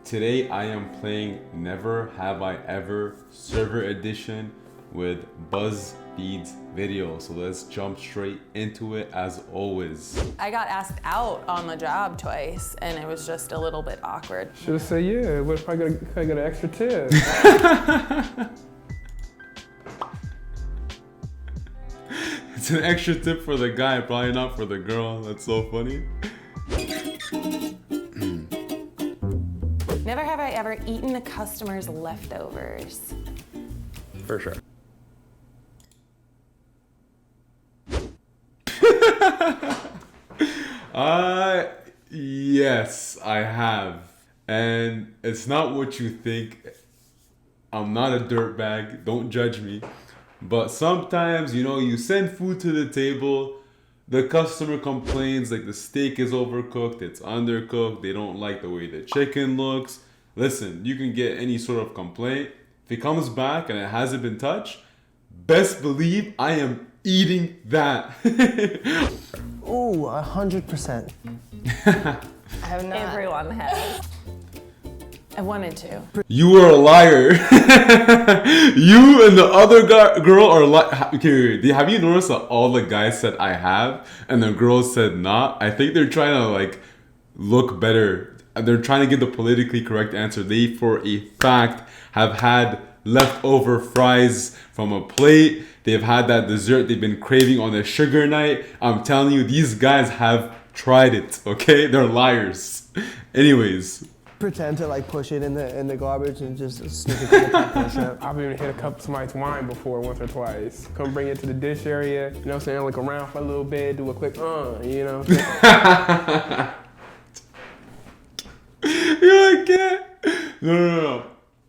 Today I am playing Never Have I Ever Server Edition with BuzzFeed's video. So let's jump straight into it as always. I got asked out on the job twice and it was just a little bit awkward. Should have said yeah, what if I got an extra tip? It's an extra tip for the guy, probably not for the girl. That's so funny. Never have I ever eaten a customer's leftovers. For sure. Yes, I have. And it's not what you think. I'm not a dirtbag. Don't judge me. But sometimes, you send food to the table. The customer complains like the steak is overcooked, it's undercooked, they don't like the way the chicken looks. Listen, you can get any sort of complaint. If it comes back and it hasn't been touched, best believe I am eating that. Ooh, 100%. I have not. Everyone has. I wanted to. You are a liar. You and the other girl are like. Okay, have you noticed that all the guys said I have and the girls said not? I think they're trying to look better. They're trying to give the politically correct answer. They, for a fact, have had leftover fries from a plate. They've had that dessert they've been craving on a sugar night. I'm telling you, these guys have tried it. Okay, they're liars. Anyways. Pretend to push it in the garbage and just sneak it to the popcorn shop. I've even hit a cup of somebody's wine before once or twice. Come bring it to the dish area, you know what I'm saying? Look around for a little bit, do a quick you know what I'm saying? You're like, yeah. No.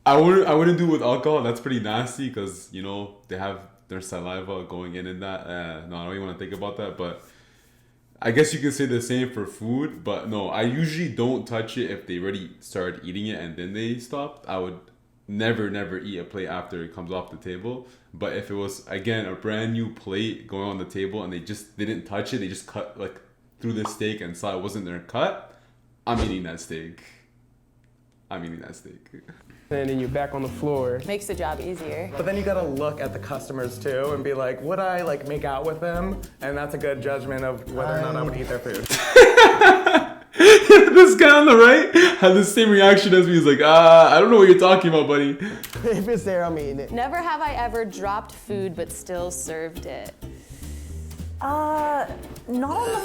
I wouldn't do it with alcohol. That's pretty nasty because, they have their saliva going in and that. No, I don't even want to think about that. But I guess you can say the same for food. But no, I usually don't touch it if they already started eating it and then they stopped. I would never eat a plate after it comes off the table. But if it was, again, a brand new plate going on the table and they didn't touch it, they just cut through the steak and saw it wasn't their cut, I'm eating that steak. And then you're back on the floor. Makes the job easier. But then you gotta look at the customers too and be like, would I make out with them? And that's a good judgment of whether or not I would eat their food. This guy on the right had the same reaction as me. He's like, I don't know what you're talking about, buddy. If it's there, I'm eating it. Never have I ever dropped food but still served it. Not on the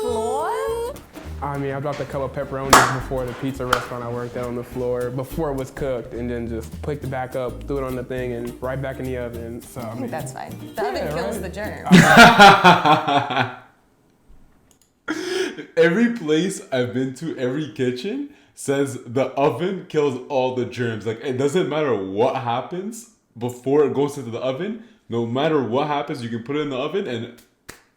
floor? I mean, I dropped a couple of pepperonis before the pizza restaurant I worked at on the floor, before it was cooked, and then just picked it back up, threw it on the thing, and right back in the oven. So, I mean, That's fine. The oven kills the germ. Every place I've been to, every kitchen says the oven kills all the germs. It doesn't matter what happens before it goes into the oven. No matter what happens, you can put it in the oven and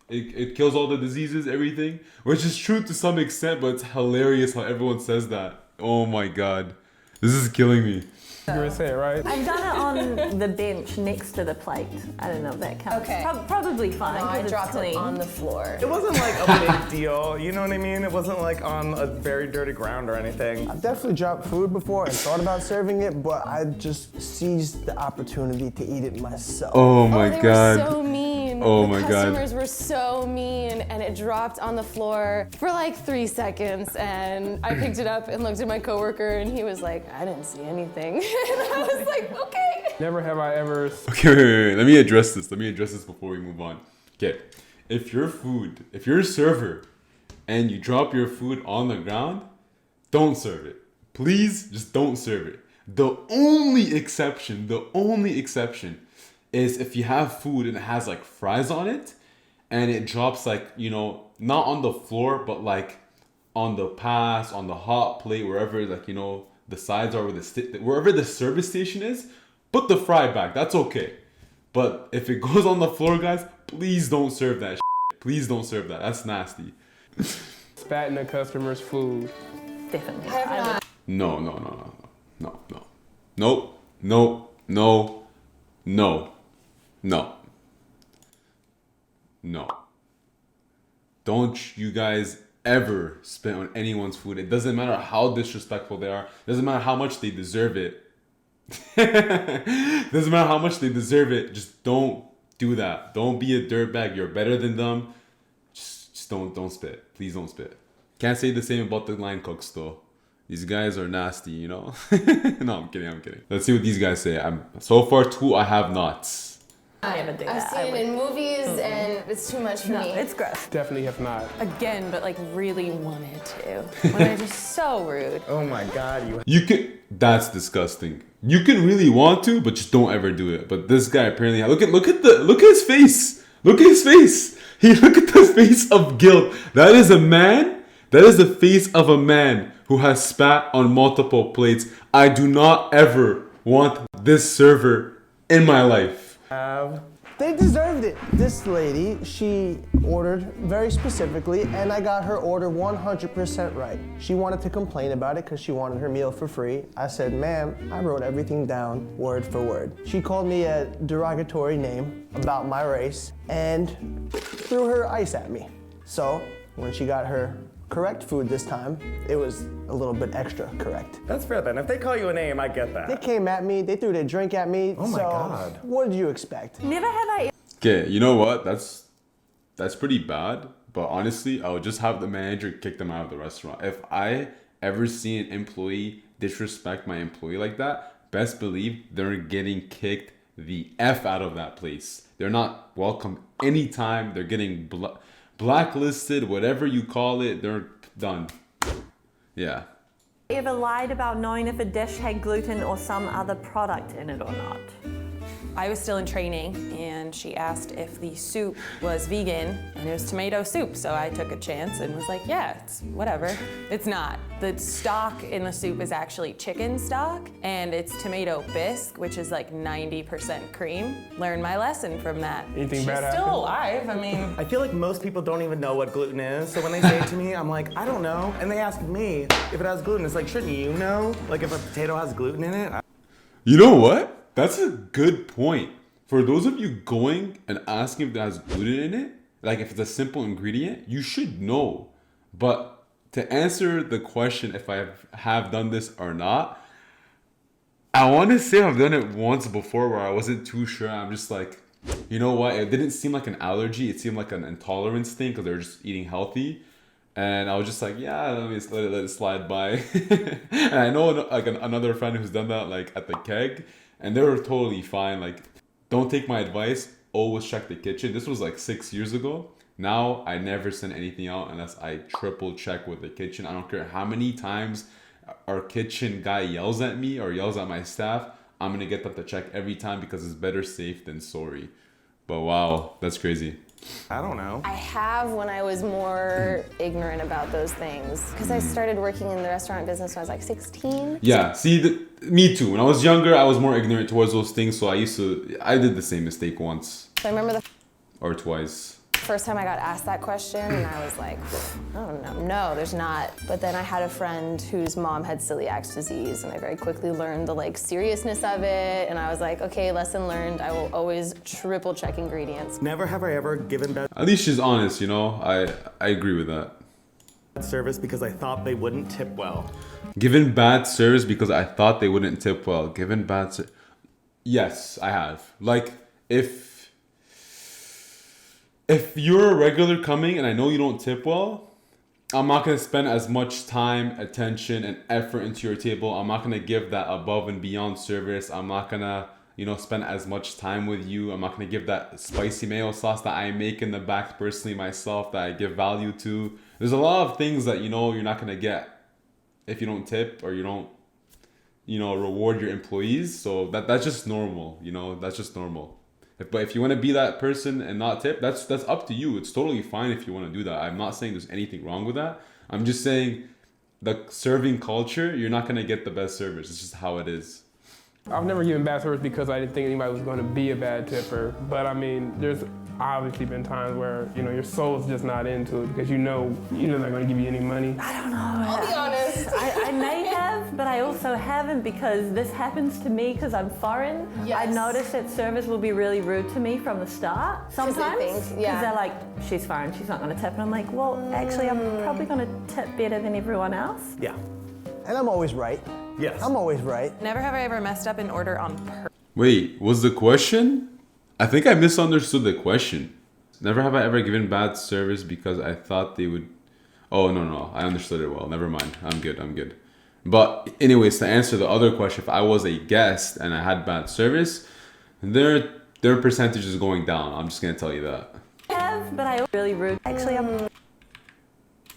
it kills all the diseases, everything. Which is true to some extent, but it's hilarious how everyone says that. Oh my god. This is killing me. you were saying, right? I've done it on the bench next to the plate. I don't know if that counts. Okay. Probably fine. No, I 'cause dropped it's clean. it on the floor. It wasn't a big deal, you know what I mean? It wasn't on a very dirty ground or anything. I've definitely dropped food before and thought about serving it, but I just seized the opportunity to eat it myself. Oh my They god. were so mean. Oh my the God. customers were so mean, and it dropped on the floor for 3 seconds, and I picked it up and looked at my coworker, and he was like, I didn't see anything. And I was like, okay. Never have I ever. Okay, wait. Let me address this before we move on. Okay. If you're a server and you drop your food on the ground, don't serve it. Please, just don't serve it. The only exception is if you have food and it has fries on it and it drops not on the floor, but on the pass, on the hot plate, wherever the sides are, wherever the service station is, put the fry back. That's okay. But if it goes on the floor, guys, please don't serve that shit. Please don't serve that. That's nasty. Spat in the customer's food. Definitely. No. Don't you guys ever spit on anyone's food. It doesn't matter how disrespectful they are. It doesn't matter how much they deserve it. Doesn't matter how much they deserve it. Just don't do that. Don't be a dirtbag. You're better than them. Just don't spit. Please don't spit. Can't say the same about the line cooks though. These guys are nasty, you know? No, I'm kidding. Let's see what these guys say. So far, 2 I have not. I never do I've that. seen it in movies, and it's too much for No, me. it's gross. Definitely have not. Again, but like really wanted to. When they're just so rude. Oh my God, You can. That's disgusting. You can really want to, but just don't ever do it. But this guy apparently. Look at his face. Look at his face. Look at the face of guilt. That is a man. That is the face of a man who has spat on multiple plates. I do not ever want this server in my life. They deserved it. This lady, she ordered very specifically, and I got her order 100% right. She wanted to complain about it because she wanted her meal for free. I said, ma'am, I wrote everything down word for word. She called me a derogatory name about my race and threw her ice at me. So when she got her correct food this time, it was a little bit extra correct. that's fair then. If they call you a name, I get that. They came at me, they threw their drink at me. Oh my so God. what did you expect? Never have I. Okay, you know what? That's pretty bad. But honestly, I would just have the manager kick them out of the restaurant. If I ever see an employee disrespect my employee like that, best believe they're getting kicked the F out of that place. They're not welcome anytime. They're getting blacklisted, whatever you call it. They're done. Yeah. Ever lied about knowing if a dish had gluten or some other product in it or not? I was still in training, and she asked if the soup was vegan, and it was tomato soup. So I took a chance and was like, yeah, it's whatever. It's not. The stock in the soup is actually chicken stock, and it's tomato bisque, which is like 90% cream. Learned my lesson from that. Anything She's bad still happen? alive. I mean, I feel like most people don't even know what gluten is. So when they say it to me, I'm like, I don't know. And they ask me if it has gluten. It's like, shouldn't you know? Like if a potato has gluten in it? You know what? That's a good point. For those of you going and asking if that has gluten in it, like if it's a simple ingredient, you should know. But to answer the question if I have done this or not, I want to say I've done it once before where I wasn't too sure. I'm just like, you know what? It didn't seem like an allergy. It seemed like an intolerance thing because they're just eating healthy. And I was just like, yeah, let it slide by. And I know like another friend who's done that like at the keg, and they were totally fine. Like, don't take my advice. Always check the kitchen. This was like 6 years ago. Now I never send anything out unless I triple check with the kitchen. I don't care how many times our kitchen guy yells at me or yells at my staff. I'm gonna get them to check every time because it's better safe than sorry. But wow, that's crazy. I don't know. I have when I was more ignorant about those things. Because I started working in the restaurant business when I was like 16. Yeah, see, me too. When I was younger, I was more ignorant towards those things, so I did the same mistake once So I remember the or twice. first time I got asked that question, and I was like, I don't know. No, there's not. But then I had a friend whose mom had celiac disease, and I very quickly learned the like seriousness of it. And I was like, okay, lesson learned. I will always triple check ingredients. Never have I ever given bad At least she's honest, you know? I agree with that. service because I thought they wouldn't tip well. Given bad service because I thought they wouldn't tip well. Given bad service. Yes, I have. Like, if you're a regular coming and I know you don't tip well, I'm not going to spend as much time, attention, and effort into your table. I'm not going to give that above and beyond service. I'm not going to, spend as much time with you. I'm not going to give that spicy mayo sauce that I make in the back personally myself that I give value to. There's a lot of things that, you're not going to get if you don't tip or you don't, reward your employees. So that's just normal, that's just normal. But if you want to be that person and not tip, that's up to you. It's totally fine if you want to do that. I'm not saying there's anything wrong with that. I'm just saying the serving culture, you're not going to get the best service. It's just how it is. I've never given bad service because I didn't think anybody was going to be a bad tipper. But I mean, there's obviously been times where, your soul's just not into it because you know they're not going to give you any money. I don't know. I'll be honest. I may have, but I also haven't because this happens to me because I'm foreign. Yes. I notice that servers will be really rude to me from the start sometimes. Because they're like, she's foreign, she's not going to tip. And I'm like, well, actually, I'm probably going to tip better than everyone else. Yeah. And I'm always right. Yes. I'm always right. Never have I ever messed up an order on purpose. Wait, was the question? I think I misunderstood the question. Never have I ever given bad service because I thought they would. Oh, no. I understood it well. Never mind. I'm good. But anyways, to answer the other question, if I was a guest and I had bad service, their percentage is going down. I'm just going to tell you that. But I really rude. Actually, I'm.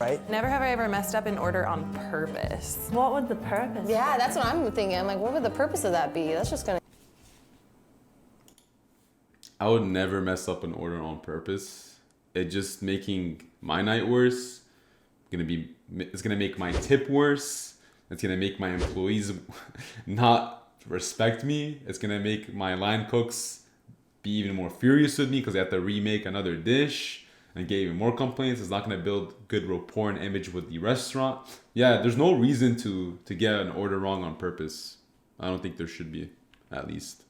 Right? Never have I ever messed up an order on purpose. What would the purpose? Yeah, that's what I'm thinking. I'm like, what would the purpose of that be? That's just gonna. I would never mess up an order on purpose. It's just making my night worse. It's gonna make my tip worse. It's gonna make my employees not respect me. It's gonna make my line cooks be even more furious with me because they have to remake another dish and get even more complaints. It's not gonna build good rapport and image with the restaurant. Yeah, there's no reason to get an order wrong on purpose. I don't think there should be, at least.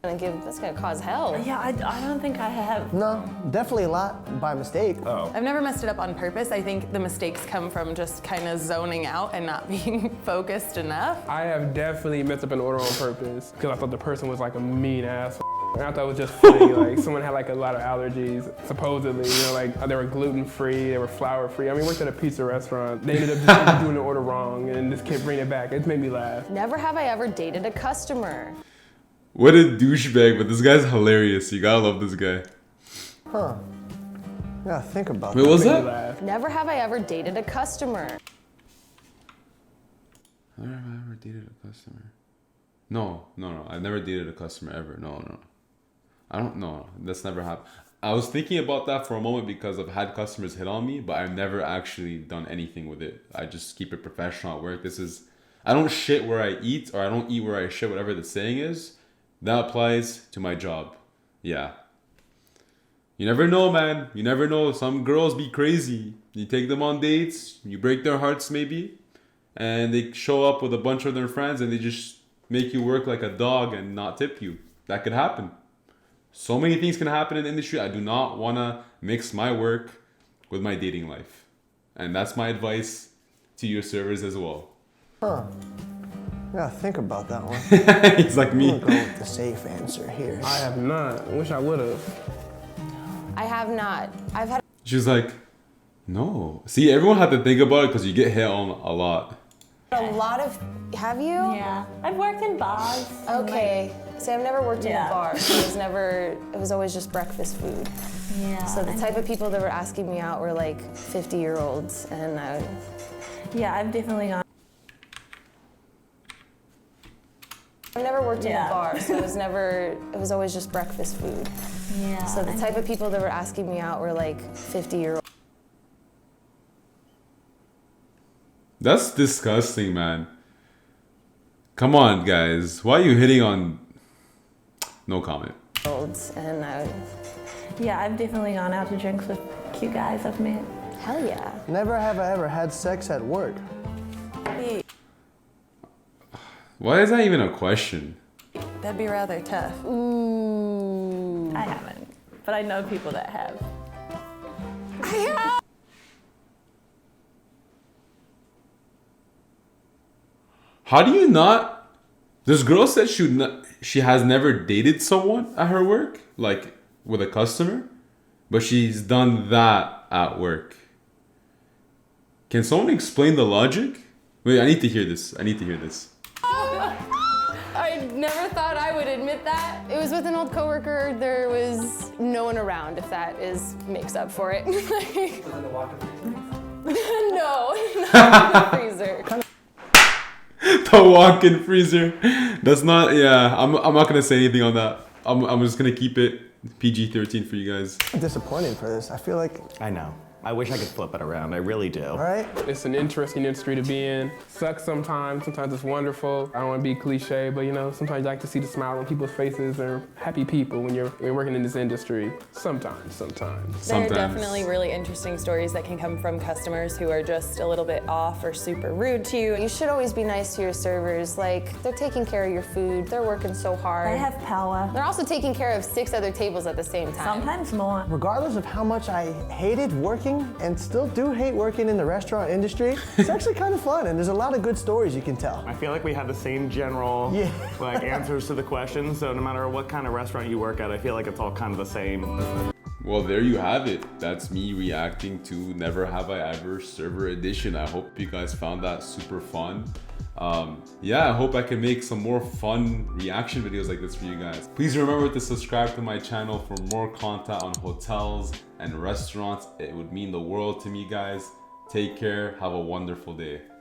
That's gonna cause hell. Yeah, I don't think I have. No, definitely a lot by mistake. Oh. I've never messed it up on purpose. I think the mistakes come from just kind of zoning out and not being focused enough. I have definitely messed up an order on purpose because I thought the person was like a mean ass. And I thought it was just funny, like someone had like a lot of allergies, supposedly, you know, like they were gluten-free, they were flour-free. I mean, we worked at a pizza restaurant. They ended up just doing the order wrong and just kept bringing it back. It made me laugh. Never have I ever dated a customer. What a douchebag, but this guy's hilarious. You gotta love this guy. Huh. Yeah, think about Wait, that. what was Made me that? laugh. Never have I ever dated a customer. Never have I ever dated a customer. No. I never dated a customer ever. No. I don't know. That's never happened. I was thinking about that for a moment because I've had customers hit on me, but I've never actually done anything with it. I just keep it professional at work. I don't shit where I eat, or I don't eat where I shit, whatever the saying is. That applies to my job. Yeah. You never know, man. You never know. Some girls be crazy. You take them on dates, you break their hearts maybe, and they show up with a bunch of their friends and they just make you work like a dog and not tip you. That could happen. So many things can happen in the industry. I do not want to mix my work with my dating life. And that's my advice to your servers as well. Huh. Yeah, think about that one. He's like me. I'm gonna go with the safe answer here. I have not. I wish I would have. I have not. I've had She's like, no. See, everyone had to think about it because you get hit on a lot. a lot of. Have you? Yeah, I've worked in bars. Okay. See, I've never worked in Yeah. a bar. So it was always just breakfast food. Yeah. So the type of people that were asking me out were like 50-year-olds, and Yeah, I've definitely gone. I've never worked in a Yeah. bar, so it was always just breakfast food. Yeah. So the type of people that were asking me out were like 50-year-olds. That's disgusting, man. Come on, guys. Why are you hitting on... No comment. And Yeah, I've definitely gone out to drinks with cute guys I've met. hell yeah. Never have I ever had sex at work. Why is that even a question? That'd be rather tough. I haven't, but I know people that have. How do you not... This girl said she has never dated someone at her work, like with a customer, but she's done that at work. Can someone explain the logic? Wait, I need to hear this. I never thought I would admit that. It was with an old coworker. There was no one around, if that makes up for it. No, not in the freezer. The walk-in freezer. That's not... Yeah, I'm not going to say anything on that. I'm just going to keep it PG-13 for you guys. I'm disappointed for this. I feel like I know. I wish I could flip it around. I really do. All right? It's an interesting industry to be in. Sucks sometimes it's wonderful. I don't want to be cliche, but you know, sometimes you like to see the smile on people's faces or happy people when you're working in this industry. Sometimes. There are definitely really interesting stories that can come from customers who are just a little bit off or super rude to you. You should always be nice to your servers. Like, they're taking care of your food. They're working so hard. They have power. They're also taking care of 6 other tables at the same time. Sometimes more. Regardless of how much I hated working and still do hate working in the restaurant industry, it's actually kind of fun and there's a lot of good stories you can tell. I feel like we have the same general like answers to the questions. So no matter what kind of restaurant you work at, I feel like it's all kind of the same. Well, there you have it. That's me reacting to Never Have I Ever Server Edition. I hope you guys found that super fun. Yeah, I hope I can make some more fun reaction videos like this for you guys. Please remember to subscribe to my channel for more content on hotels and restaurants. It would mean the world to me, guys. Take care. Have a wonderful day.